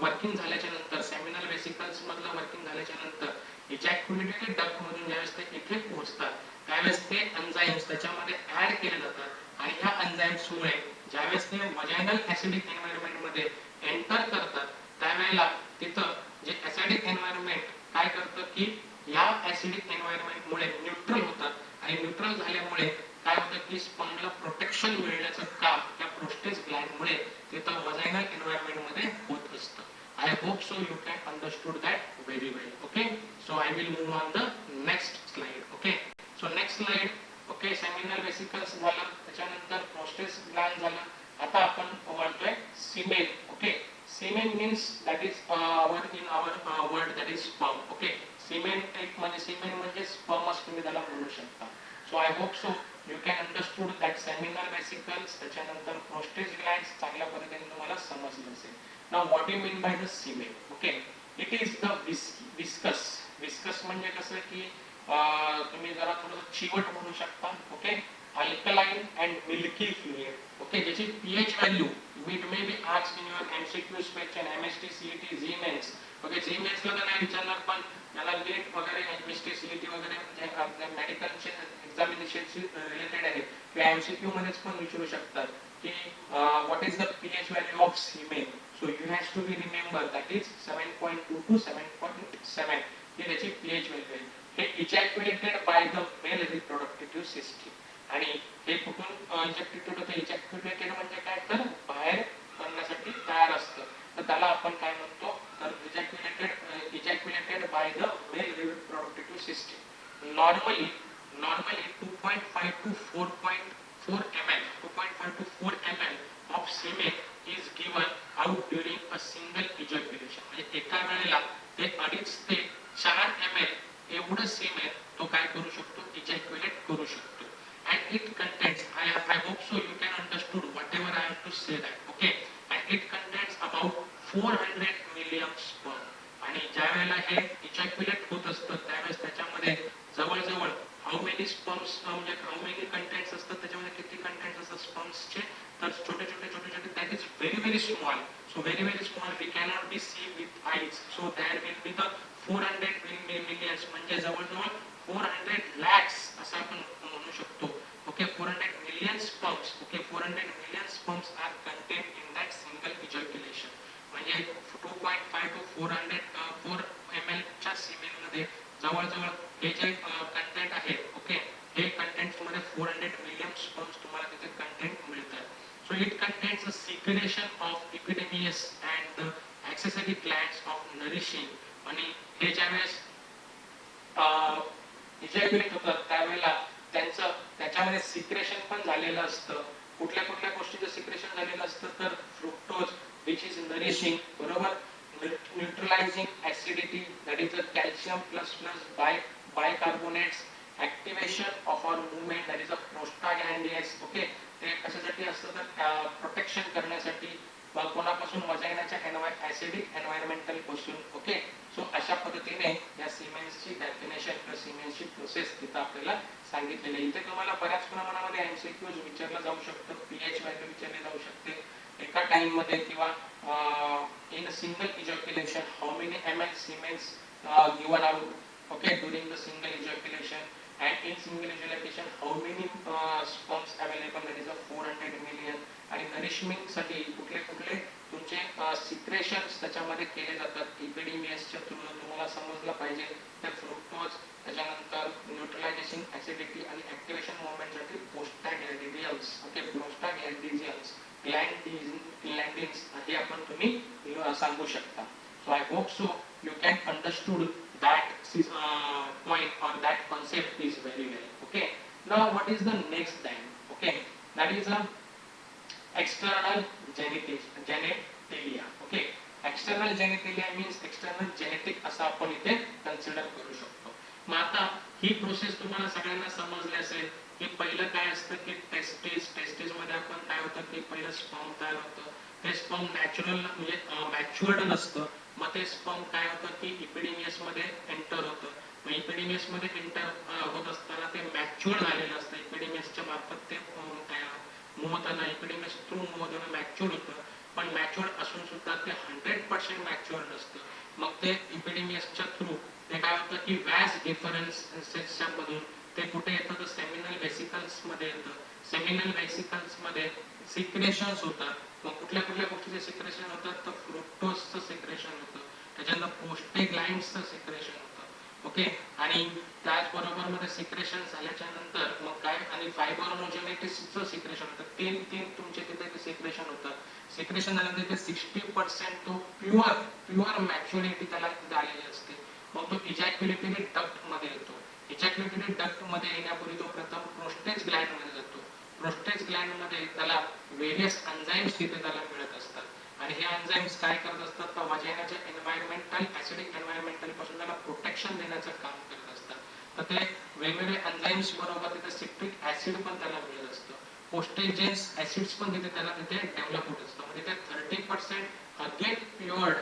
वर्किंग झाल्याच्या नंतर सेमिनल वेसिकल्स मधलं वर्किंग झाल्याच्या नंतर इजॅक्युलेटेड डक्ट मधून ज्यावेळेस ते इथे पोहोचतात त्यावेळेस ते एन्झाईम्स त्याच्यामध्ये ऍड केले जातात आणि ह्या एन्झाईम्समुळे ज्यावेळेस ते वजायनल ऍसिडिक एन्व्हायरमेंट मध्ये एंटर करतात त्यावेळेला तिथं जे ऍसिडिक एन्व्हायरमेंट काय करतं की या ऍसिडिक एन्व्हायरमेंट मुळे न्यूट्रल होतात आणि न्यूट्रल झाल्यामुळे काय होतं की स्पर्मला प्रोटेक्शन मिळण्याचं काम त्या प्रोस्टेज ग्लँड मुळे तिथं वजायनल एन्व्हायरमेंट मध्ये होत असतं. I hope so you can understood that very well. Okay, so I will move on the next slide. Okay, so next slide. Okay, seminal vesicles झालं, त्याच्यानंतर प्रोस्टेट ग्लॅंड झालं. आता आपण वळतोय सीमेन. ओके, सीमेन means that is our word that is sperm. Okay, सीमेन एक म्हणजे सीमेन म्हणजे स्पर्मच तुम्ही त्याला म्हणू शकता. So I hope so you can understood that seminal vesicles, त्याच्यानंतर प्रोस्टेट ग्लॅंड्स चांगल्या पद्धतीने तुम्हाला समजलं असेल. Now what you mean by the semen? Okay, it is the viscous. Viscous म्हणजे कसं की तुम्ही जरा थोडं चिवट म्हणू शकता. Okay, alkaline and milky fluid. Okay, ज्याची pH value it may be asked in your MCQ question MST CET JEE Mains. Okay, जीमेन्सला तर नाही विचारणार, पण याला नीट वगैरे एमएसटी सीईटी वगैरे म्हणजे मेडिकल एक्झामिनेशनशी रिलेटेड आहे किंवा एमसीक्यू मध्येच पण विचारू शकतात की what is the pH value of semen. So you has to be remember that is 7.2 to 7.7 ही त्याची पीएच व्हॅल्यू आहे. हे ejaculated by the male reproductive system. आणि हे कुठून इजॅक्युलेटेड होतं? इजॅक्युलेटेड म्हणजे काय, तर बाहेर करण्यासाठी तयार असतं, तर त्याला आपण काय म्हणतो, तर ejaculated by the male reproductive system. Normally 2.5 to 4.4 ml 2.5 to 4 ml of semen is given out during a single ejaculation. म्हणजे एका वेळेला ते 2.5 ते 4 ml एवढं सेमेन तो काय करू शकतो, इजॅक्युलेट करू शकतो. and it contains, I hope so you can understood whatever I have to say that. Okay, and it contains about 400 million sperm. आणि ज्या वेळेला हे इजॅक्युलेट होत असतं त्यावेळेस त्याच्यामध्ये जवळजवळ हाऊ मेनी स्पर्म्स म्हणजे हाऊ मेनी कंटेंट्स असतात, त्याच्यामध्ये किती कंटेंट्स असतात स्पर्म्सचे, तर छोटे छोटे that is very small. So very small we cannot be see with eyes. So there will be the 400 millions म्हणजे जवळजवळ 400 lakhs असं आपण म्हणू शकतो. Okay, 400 million sperms. Okay, 400 million sperms are contain in that single ejaculation. म्हणजे 2.5 to 4 ml च्या सीमेन मध्ये जवळजवळ हे जे कंटेंट आहे, ओके, हे कंटेंट मध्ये 400 मिलियन स्पर्म्स तुम्हाला तिथे कंटेंट मिळतात. So it contains a secretion of epididymis and the accessory glands of nourishing. आणि हे ज्यावेळेस इजॅक्युलेट होतात त्यावेळेला त्यांचं त्याच्यामध्ये सिक्रेशन पण झालेलं असतं. कुठल्या गोष्टीचं सिक्रेशन झालेलं असतं, तर फ्रुक्टोज विच इज नरिशिंग, बरोबर, neutralizing acidity that is the calcium plus bicarbonates, activation of our movement that is a prostaglandins. Okay, ते कशासाठी असतं, तर प्रोटेक्शन करण्यासाठी कोणापासून वजायनाच्या ऍसिडिक एन्व्हायरमेंटल पासून. ओके, सो अशा पद्धतीने या सिमेन्सची डेफिनेशन किंवा सिमेन्सची प्रोसेस तिथं आपल्याला सांगितलेली आहे. इथे तुम्हाला बऱ्याच प्रमाणामध्ये एमसीक्यूज विचारला जाऊ शकतो, पीएच व्हॅल्यू विचारली जाऊ शकते एका टाइम मध्ये, किंवा in a single ejaculation how many ml Siemens given out. Okay, during the single ejaculation and in single ejaculation how many sperms available, that is a 400 million. आणि नरिशमेंट साठी कुठले तुमचे सिक्रेशन्स त्याच्यामध्ये केले जातात इपिडेमियसच्या थ्रू, तुम्हाला समजलं पाहिजे. त्या फ्रुक्टोज, त्याच्यानंतर न्यूट्रलायझेशन ऍसिडिटी आणि ऍक्टिव्हेशन मूवमेंटसाठी प्रोस्टाग्लॅंडियल्स. ओके, प्रोस्टाग्लॅंडियल्स, ग्लॅंडिन्स हे आपण तुम्ही सांगू शकता. So I hope so you can understood that point or that concept is very well. Okay, now what is the next then? Okay, that is a external genitalia. Okay, external genitalia means external genetic असं आपण इथे consider करू शकतो. मग आता ही process तुम्हाला सगळ्यांना समजली असेल की पहिलं काय असतं की टेस्टिस मध्ये आपण काय होतं की पहिलं स्पर्म तयार होतं. ते स्पर्म नॅचरल म्हणजे मॅच्युअर्ड नसतं. मग ते स्पर्म काय होतं की इपिडेमियस मध्ये एंटर होतं. मग इपिडेमियस मध्ये एंटर होत असताना ते मॅच्युअर्ड झालेलं असतं. इपिडेमियसच्या मार्फत ते मुवताना इपिडेमियस थ्रू मुवताना मॅच्युअर्ड होतं. पण मॅच्युअर्ड असून सुद्धा ते 100% मॅच्युअर्ड नसतं. मग ते इपिडेमियसच्या थ्रू ते काय होतं की व्हॅस डिफरन्सेसच्या मधून ते कुठे येतं, तर सेमिनल वेसिकल्स मध्ये येतं. सेमिनल वेसिकल्स मध्ये सिक्रेशन्स होतात. मग कुठल्या गोष्टीचे सिक्रेशन होतात, तर फ्रुक्टोजचं सिक्रेशन होतं, त्याच्यानंतर प्रोस्टाग्लॅंड्सचं सिक्रेशन होतं. ओके, आणि त्याचबरोबर मध्ये सिक्रेशन झाल्याच्या नंतर मग काय, आणि फायब्रोनोजेनेटिसचं सिक्रेशन होतं. तीन तुमचे तिथे सिक्रेशन होतात. सिक्रेशन झाल्यानंतर ते 60% तो प्युअर मॅच्युरिटी त्याला झालेली असते. मग तो इजॅक्युलेटरी डक्ट मध्ये येतो. इजॅक्युलेटरी डक्ट मध्ये येण्यापूर्वी तो प्रथम प्रोस्टेज ग्लँड मध्ये जातो. प्रोस्टेज ग्लँड मध्ये त्याला व्हेरियस एन्झाईम्स तिथे त्याला मिळत असतात आणि हे एन्झाईम्स काय करत असतात तर वजायनाच्या एन्व्हायरमेंटल ऍसिडिक एन्व्हायरमेंटल पासून त्याला प्रोटेक्शन देण्याचं काम करत असतात. तर ते वेगवेगळे एन्झाईम्स बरोबर तिथे सिट्रिक ऍसिड पण त्याला मिळत असतं. पोस्टेजेस ऍसिड्स पण तिथे त्याला तिथे डेव्हलप होत असतं. म्हणजे ते 30% अगेन प्युअर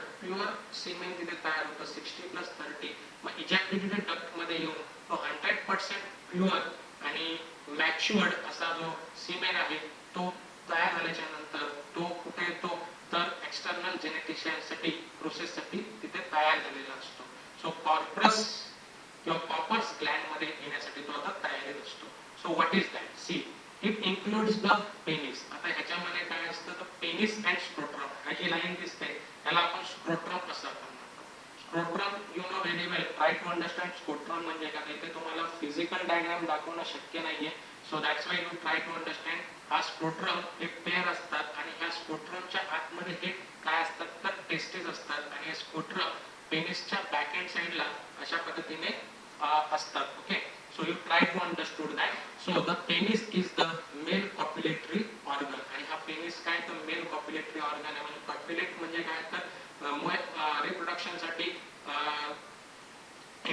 सिमेंट तिथे तयार होतं. 60+30. मग इजॅक्युलेटेड डक्ट मध्ये येऊन तो 100% प्युअर आणि मॅच्युअर्ड असा जो सिमेंट आहे तो तयार झाल्याच्या नंतर तो कुठे येतो तर एक्सटर्नल जेनेटिशियनसाठी प्रोसेससाठी तिथे तयार झालेला असतो. सो कॉर्पस किंवा कॉपर्स ग्लँड मध्ये येण्यासाठी तो आता तयारीत असतो. So what is that? See, it includes the penis. आता ह्याच्यामध्ये काय असतं तर पेनिस अँड स्क्रोट्रम. हा जी लाईन दिसते त्याला आपण स्क्रोट्रम असं आपण म्हणतो. Scrotum you know very well. Try to understand scrotum म्हणजे काय. इथे तुम्हाला फिजिकल डायग्राम दाखवणं शक्य नाहीये. So that's why you try to understand. हा स्क्रोट्रम हे पेअर असतात आणि ह्या स्क्रोट्रमच्या आतमध्ये हे काय असतात तर टेस्टिस असतात आणि हे स्क्रोट्रम पेनिसच्या बॅक एंड साइडला अशा पद्धतीने असतात. Okay, so you try to understood that. So the penis is the male copulatory organ. आणि हा पेनिस काय तर मेल कॉप्युलेटरी ऑर्गन आहे. म्हणजे कॉप्युलेट म्हणजे काय तर रिप्रोडक्शन साठी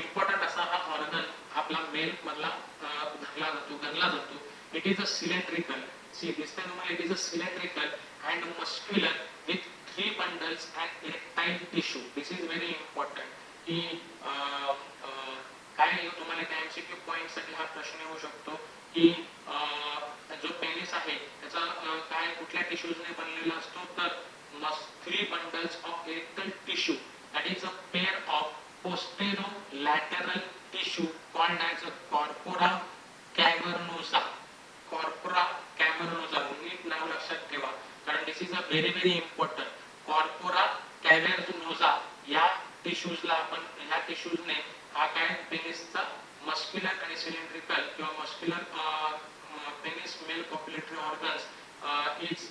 इम्पॉर्टंट असा हा ऑर्गन आपला मेल मधला गणला जातो. It is a cylindrical. See दिसतंय तुम्हाला, it is a cylindrical and muscular with 3 bundles and erectile tissue. This is very important की काय तुम्हाला त्या एमसीक्यू पॉइंट साठी हा प्रश्न येऊ शकतो की जो पेनिस आहे त्याचा काय कुठल्या टिश्यूजने बनलेला असतो तर 3 bundles of erectile tissue. That is a pair of posterolateral tissue called as a corpora cavernosa. Corpora cavernosa, नीट नाव लक्षात ठेवा कारण this is a very important. Corpora cavernosa या टिश्यूजला आपण ह्या टिश्यूजने हा काय पेनिसचा मस्क्युलर आणि सिलेंड्रिकल किंवा muscular penis male copulatory organs is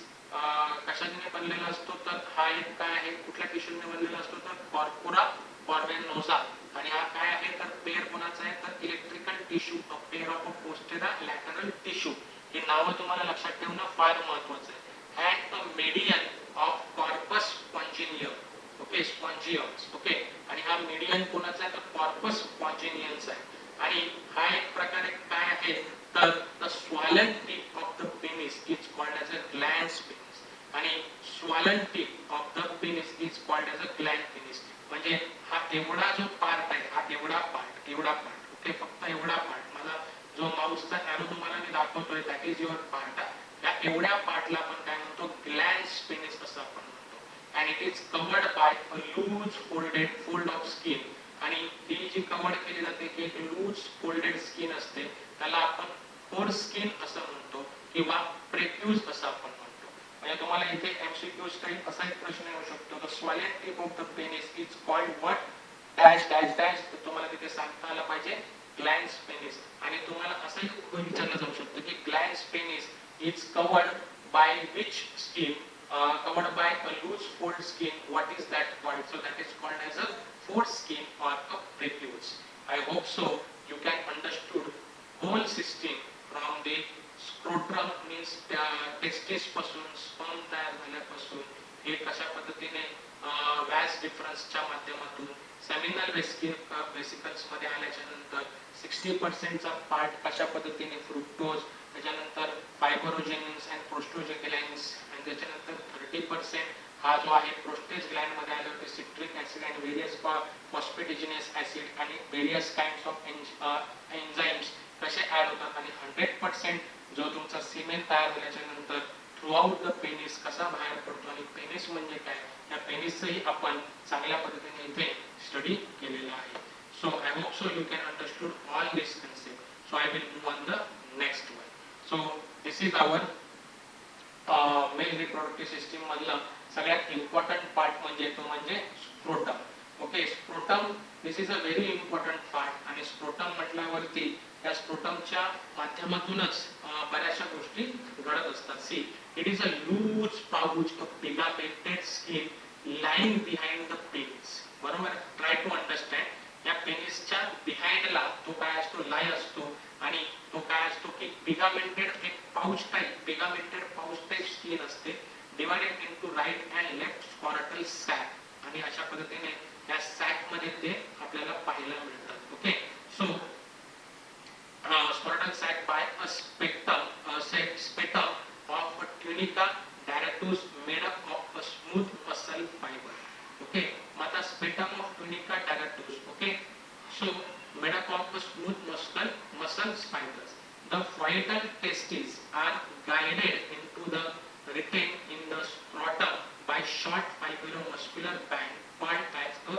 कशाने बनलेला असतो तर हा एक काय आहे कुठल्या टिश्यूने बनलेला असतो तर कॉर्पोरा कॅव्हर्नोसा. आणि हा काय आहे तर पेअर कोणाचा आहे तर electrical tissue, pair of a posterolateral tissue. ही नावं तुम्हाला लक्षात ठेवणं फार महत्त्वाचं आहे. And a median of corpus spongiosum. Okay, spongiums. Okay, आणि हा मीडियन कोणाचा आहे तर कॉर्पस स्पॉन्जिनियन्स आहे. आणि हा एक प्रकारे काय आहे तर the swollen tip of the penis is called as a glans penis. आणि swollen tip of the penis is called as a gland penis. म्हणजे हा एवढा जो पार्ट आहे हा एवढा पार्ट ओके, फक्त एवढा पार्ट मला जो माऊसचा एरो तुम्हाला मी दाखवतोय दॅट इज युअर पार्ट. या एवढ्या पार्टला आपण काय म्हणतो ग्लॅन्स पेनिस असं आपण म्हणतो. and it is covered by a loose fold of skin. आणि ती जी कव्हर केली जाते की एक लूज फोल्डेड स्किन असते त्याला आपण फोर स्किन असं म्हणतो किंवा प्रेक्यूज असं आपण म्हणतो. म्हणजे तुम्हाला इथे एमसीक्यू स्टाईल असा एक प्रश्न येऊ शकतो the swollen tip of the penis is called what dash dash dash. तुम्हाला तिथे सांगता आलं पाहिजे ग्लॅन्स पेनिस. आणि तुम्हाला असंही विचारलं जाऊ शकतं की glans penis is covered by which skin. Covered by a loose fold skin. What is that called? So that is called as a foreskin or a prepuce. I hope so you can understood whole system from the scrotum means testis पासून sperm तयार झाल्यापासून हे कशा पद्धतीने व्यास डिफरन्सच्या माध्यमातून seminal vesicles मध्ये आल्याच्या नंतर 60% चा पार्ट कशा पद्धतीने फ्रुक्टोज, त्याच्यानंतर फायब्रोजेनिन्स अँड प्रोस्टोजेनिन्स, आणि त्याच्यानंतर 30% हा जो आहे प्रोस्टेज ग्लँड मध्ये आले होते citric acid and various phosphatases acid आणि व्हेरियस काइंड्स ऑफ एन्झाइम्स कसे ऍड होतात. आणि 100% जो तुमचा सिमेन तयार झाल्याच्या नंतर थ्रू आउट द पेनिस कसा बाहेर पडतो आणि पेनिस म्हणजे काय या पेनिसचंही आपण चांगल्या पद्धतीने इथे स्टडी केलेला आहे. So I hope so you can understood all this concept. So I will move on the next one. So this is our male reproductive system मधला सगळ्यात इम्पॉर्टंट पार्ट म्हणजे तो म्हणजे scrotum. Okay, scrotum this is a very important part. आणि scrotum म्हटल्यावरती या स्क्रोटमच्या माध्यमातूनच बऱ्याचशा गोष्टी घडत असतात. See, it is a loose pouch of pigmented skin lying behind the penis. बरोबर, ट्राय टू अंडरस्टँड. या पेनिसच्या बिहाइंडला तो काय असतो, लाई असतो. आणि तो काय असतो की पिगामेंटेड एक pouch type, pigmented pouch type skin असते, divided into right and left scrotal sac. आणि अशा पद्धतीने या सॅक मध्ये ते आपल्याला पाहायला मिळतात. Okay, so scrotal sac by a septum of tunica dartos made up of a smooth muscle fibre. Okay, मग आता septum of tunica dartos. Okay, so made up of a smooth muscle fibers. The vital testes are guided into the retained in the scrotum by short fibromuscular band called as a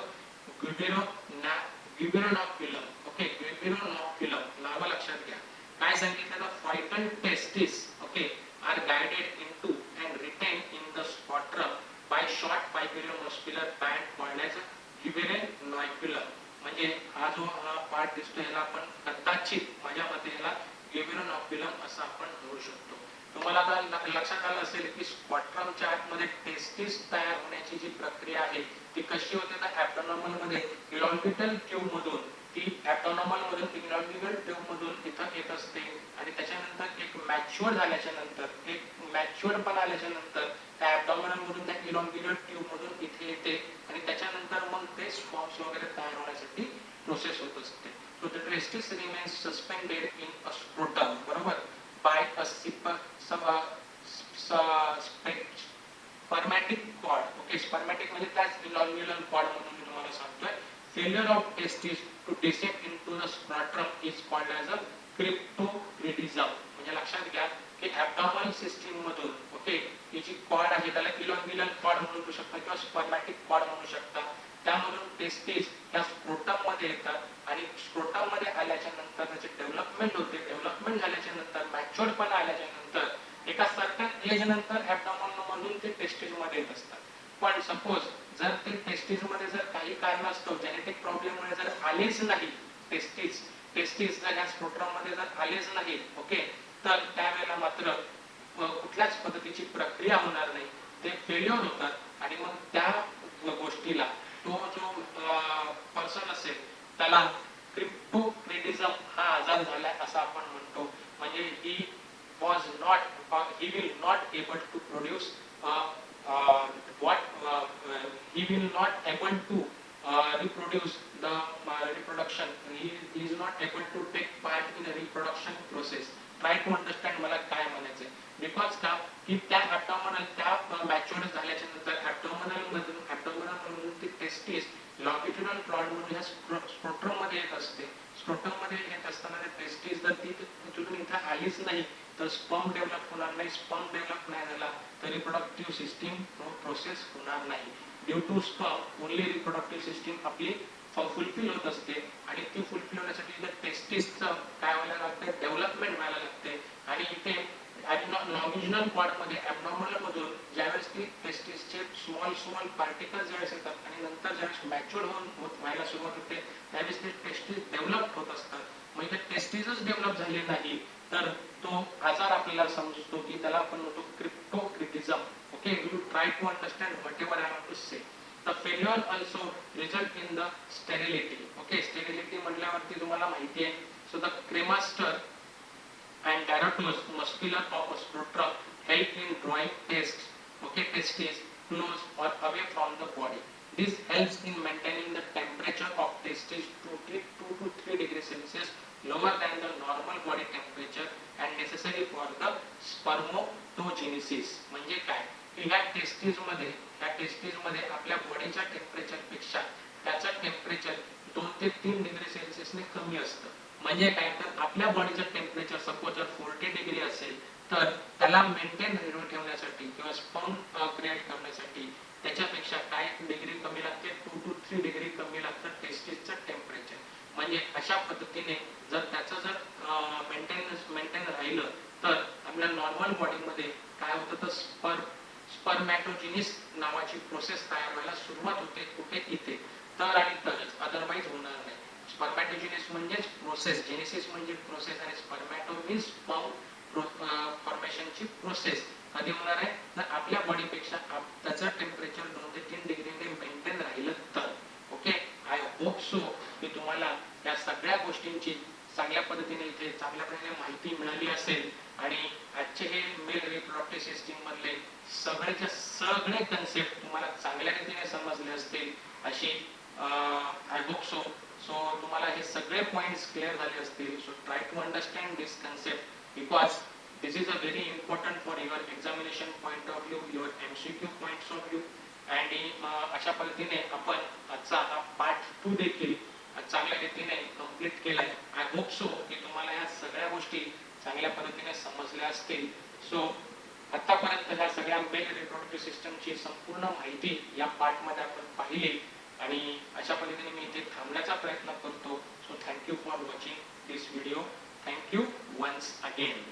gubernoculum. Okay, gubernoculum. नाव लक्षात घ्या. काय सांगितलं? The vital testes, okay, are guided into and retained in the scrotum by short fibromuscular band called as a gubernoculum. म्हणजे हा जो part दिसतो याला आपण कदाचित माझ्या मते याला ग्युबेरोनॉक्युलम असं आपण म्हणू शकतो. तुम्हाला आता लक्षात आलं असेल की स्क्रोटमच्या आतमध्ये टेस्टिस तयार होण्याची जी प्रक्रिया आहे ती कशी होते, तर ॲब्डोमिनल मध्ये इलॉन्गिटल ट्यूब मधून ती ॲब्डोमिनल मधून इलॉन्गिटल ट्यूब मधून इथं येत असते. आणि त्याच्यानंतर एक मॅच्युअर झाल्याच्या नंतर, एक मॅच्युअर पण आल्याच्या नंतर त्या ॲब्डोमिनल मधून त्या इलॉन्गिटल ट्यूब मधून इथे येते. आणि त्याच्यानंतर मग ते स्पॉम्स वगैरे तयार होण्यासाठी प्रोसेस होत असते. So the testis remains suspended in a scrotum. बरोबर, by a spermatic cord. Okay, spermatic म्हणजे त्याच इलॉन्ग्युलर कॉर्ड म्हणून मी तुम्हाला सांगतोय. Failure of testis to dissect into the scrotum is called as a cryptorchidism. म्हणजे लक्षात घ्या की ॲब्डोमिनल सिस्टीम मधून, ओके, ही जी कॉर्ड आहे त्याला इलॉन्ग्युलर कॉर्ड म्हणू शकता किंवा स्पर्मॅटिक कॉर्ड म्हणू शकता. त्यामधून टेस्टिस या स्क्रोटम मध्ये येतात आणि स्क्रोटम मध्ये आल्याच्या नंतर त्याचे डेव्हलपमेंट होते. डेव्हलपमेंट झाल्याच्या नंतर मॅच्युअर पण आल्याच्या नंतर एका सर्टन एज नंतर ॲब्डोमिनल मधून ते टेस्टिस मध्ये येत असतात. पण सपोज जर ते टेस्टिस मध्ये जर काही कारणास्तव जेनेटिक प्रॉब्लेम मुळे जर आलेच नाही, टेस्टिस जर या स्क्रोटम मध्ये जर आलेच नाही, ओके, तर त्यावेळेला मात्र कुठल्याच पद्धतीची प्रक्रिया होणार नाही, ते फेल्युअर होतात. आणि मग त्या गोष्टीला तो जो पर्सन असेल त्याला क्रिप्टोक्रिटिझम हा आजार झालाय असं आपण म्हणतो. म्हणजे he will not able to produce he will not able to reproduce the reproduction. He is not able to take part in a reproduction process. Try to understand मला काय म्हणायचंय. बिकॉज का की त्या ॲब्डोमिनल त्या मॅच्युअर झाल्याच्या नंतर ॲब्डोमिनल मधून ती टेस्टिस लॉंगिट्युडनल प्लॉट म्हणून ह्या स्क्रोटम मध्ये येत असते. स्क्रोटम मध्ये येत असताना ते टेस्टिस जर ती तिथून इथं आलीच नाही तर स्पर्म डेव्हलप होणार नाही. स्पर्म डेव्हलप नाही झाला तर रिप्रोडक्टिव्ह सिस्टीम प्रोसेस होणार नाही. Due to sperm only reproductive system आपली फुलफिल होत असते. आणि ती फुलफिल होण्यासाठी टेस्टिसचं काय व्हायला लागते, डेव्हलपमेंट व्हायला लागते. आणि इथे लॉंगिट्युडनल कॉर्ड मध्ये ॲब्डोमिनल मधून ज्यावेळेस ती टेस्टिसचे स्मॉल पार्टिकल्स ज्यावेळेस येतात आणि नंतर ज्यावेळेस मॅच्युअर व्हायला सुरुवात होते त्यावेळेस ते टेस्टिस डेव्हलप होत असतात. म्हणजे टेस्टिसच डेव्हलप झाले नाही तर तो आजार आपल्याला समजतो की त्याला आपण म्हणतो cryptorchidism. Okay, you try to understand whatever I have to say. The failure also result in the sterility. Okay, sterility म्हटल्यावरती तुम्हाला माहिती आहे. So the cremaster and Darotus muscular of a scrotum help in drawing testes close or away from the body. This helps in maintaining the temperature of testes to 2 to 3 degrees Celsius lower than the normal body temperature and necessary for the spermatogenesis. म्हणजे काय की ह्या testis मध्ये आपल्या बॉडीच्या temperature पेक्षा त्याचं temperature 2 ते 3 डिग्री सेल्सिअसने कमी असतं. म्हणजे काय तर आपल्या बॉडीचं टेम्परेचर सपोज जर 40 डिग्री असेल तर त्याला मेंटेन ठेवण्यासाठी किंवा स्पर्म क्रिएट करण्यासाठी त्याच्यापेक्षा काय डिग्री कमी लागते, 2 to 3 डिग्री कमी लागतं टेस्टिसचं टेम्परेचर. म्हणजे अशा पद्धतीने जर त्याचं जर मेंटेन राहिलं तर आपल्या नॉर्मल बॉडीमध्ये काय होतं तर स्पर्मॅटोजेनिस नावाची प्रोसेस तयार व्हायला सुरुवात होते. कुठे? इथे. तर आणि तरच, अदरवाईज होणार स्पर्मॅटोजेनेसिस म्हणजेच प्रोसेस, जेनेसिस म्हणजे प्रोसेस आणि स्पर्मॅटो मीन्स स्पर्म फॉर्मेशनची प्रोसेस कधी होणार आहे तर आपल्या बॉडीपेक्षा त्याचं टेम्परेचर 2 ते 3 डिग्रीने मेंटेन राहिलं तर. ओके, आय होप सो की तुम्हाला या सगळ्या गोष्टींची चांगल्या पद्धतीने इथे चांगल्या प्रकारे माहिती मिळाली असेल आणि आजचे हे मेल रिप्रोडक्टिव्ह सिस्टीम मधले सगळेच्या सगळे कन्सेप्ट तुम्हाला चांगल्या रीतीने समजले असतील अशी आय होप सो. सो तुम्हाला हे सगळे पॉइंट्स क्लिअर झाले असतील. So try to understand this concept because this is a very important for your examination point of view, your MCQ points of view. and अशा पद्धतीने आपण आजचा हा पार्ट 2 देखील चांगल्या रीतीने कंप्लीट केलाय. आय होप सो की तुम्हाला या सगळ्या गोष्टी चांगल्या पद्धतीने समजल्या असतील. सो आतापर्यंत ह्या सगळ्या मेल रिप्रोडक्टिव्ह सिस्टमची संपूर्ण माहिती या पार्टमध्ये आपण पाहिली आणि अशा पद्धतीने मी इथे थांबण्याचा प्रयत्न करतो. So thank you for watching this video. Thank you once again.